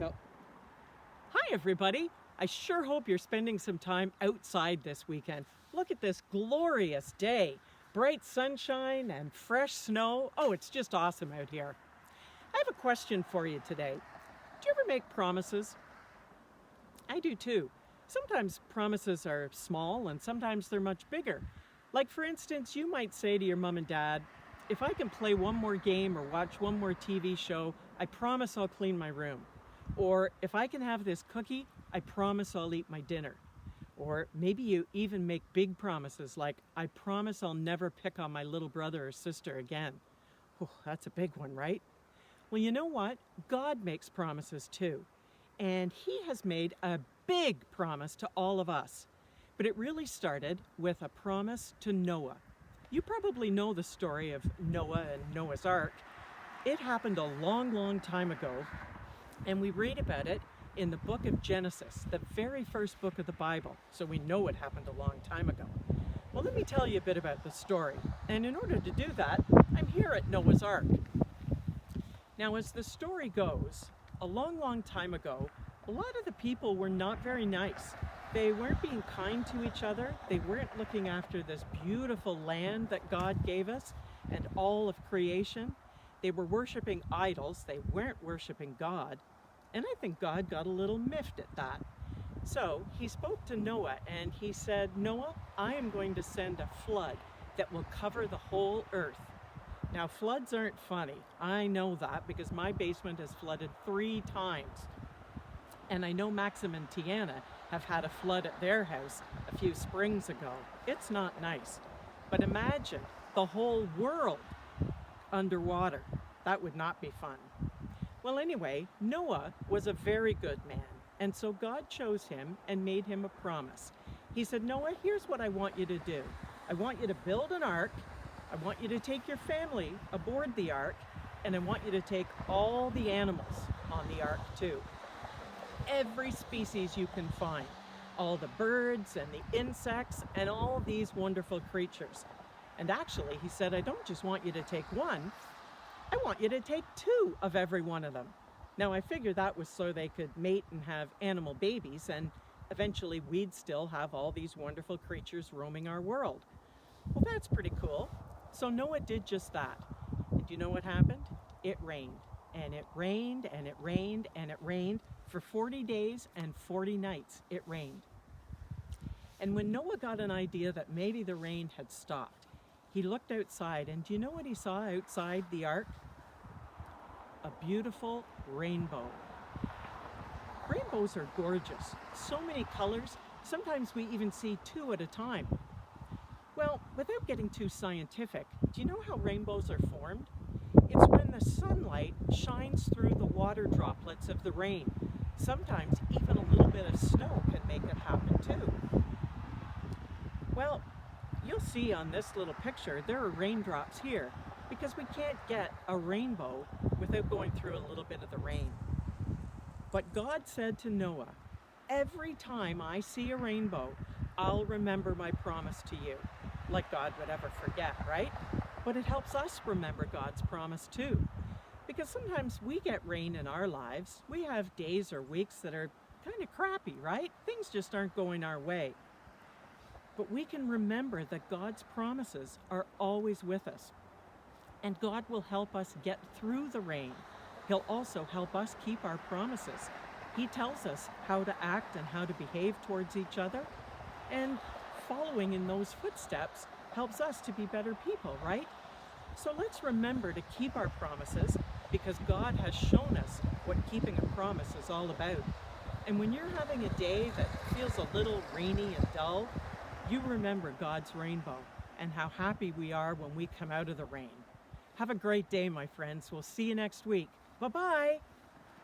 Go. Hi, everybody. I sure hope you're spending some time outside this weekend. Look at this glorious day. Bright sunshine and fresh snow. Oh, it's just awesome out here. I have a question for you today. Do you ever make promises? I do too. Sometimes promises are small and sometimes they're much bigger. Like, for instance, you might say to your mom and dad, if I can play one more game or watch one more TV show, I promise I'll clean my room. Or if I can have this cookie, I promise I'll eat my dinner. Or maybe you even make big promises like, I promise I'll never pick on my little brother or sister again. Oh, that's a big one, right? Well, you know what? God makes promises too. And he has made a big promise to all of us. But it really started with a promise to Noah. You probably know the story of Noah and Noah's Ark. It happened a long, long time ago, and we read about it in the book of Genesis, the very first book of the Bible, so we know it happened a long time ago. Well, let me tell you a bit about the story, and in order to do that, I'm here at Noah's Ark. Now, as the story goes, a long, long time ago, a lot of the people were not very nice. They weren't being kind to each other. They weren't looking after this beautiful land that God gave us and all of creation. They were worshiping idols. They weren't worshiping God. And I think God got a little miffed at that. So he spoke to Noah and he said, Noah, I am going to send a flood that will cover the whole earth. Now, floods aren't funny. I know that because my basement has flooded 3 times. And I know Maxim and Tiana have had a flood at their house a few springs ago. It's not nice. But imagine the whole world underwater. That would not be fun. Well, anyway, Noah was a very good man. And so God chose him and made him a promise. He said, Noah, here's what I want you to do. I want you to build an ark. I want you to take your family aboard the ark. And I want you to take all the animals on the ark too. Every species you can find, all the birds and the insects and all these wonderful creatures. And actually, he said, I don't just want you to take one, I want you to take 2 of every one of them. Now, I figured that was so they could mate and have animal babies, and eventually we'd still have all these wonderful creatures roaming our world. Well, that's pretty cool. So Noah did just that. And do you know what happened? It rained, and it rained, and it rained, and it rained. For 40 days and 40 nights, it rained. And when Noah got an idea that maybe the rain had stopped, he looked outside, and do you know what he saw outside the ark? A beautiful rainbow. Rainbows are gorgeous. So many colors. Sometimes we even see 2 at a time. Well, without getting too scientific, do you know how rainbows are formed? It's when the sunlight shines through the water droplets of the rain. Sometimes even a little bit of snow can make it happen too. Well, you'll see on this little picture there are raindrops here because we can't get a rainbow without going through a little bit of the rain. But God said to Noah, every time I see a rainbow, I'll remember my promise to you. Like God would ever forget, right? But it helps us remember God's promise too. Because sometimes we get rain in our lives. We have days or weeks that are kind of crappy, right? Things just aren't going our way. But we can remember that God's promises are always with us. And God will help us get through the rain. He'll also help us keep our promises. He tells us how to act and how to behave towards each other. And following in those footsteps helps us to be better people, right? So let's remember to keep our promises because God has shown us what keeping a promise is all about. And when you're having a day that feels a little rainy and dull, you remember God's rainbow and how happy we are when we come out of the rain. Have a great day, my friends. We'll see you next week. Bye-bye.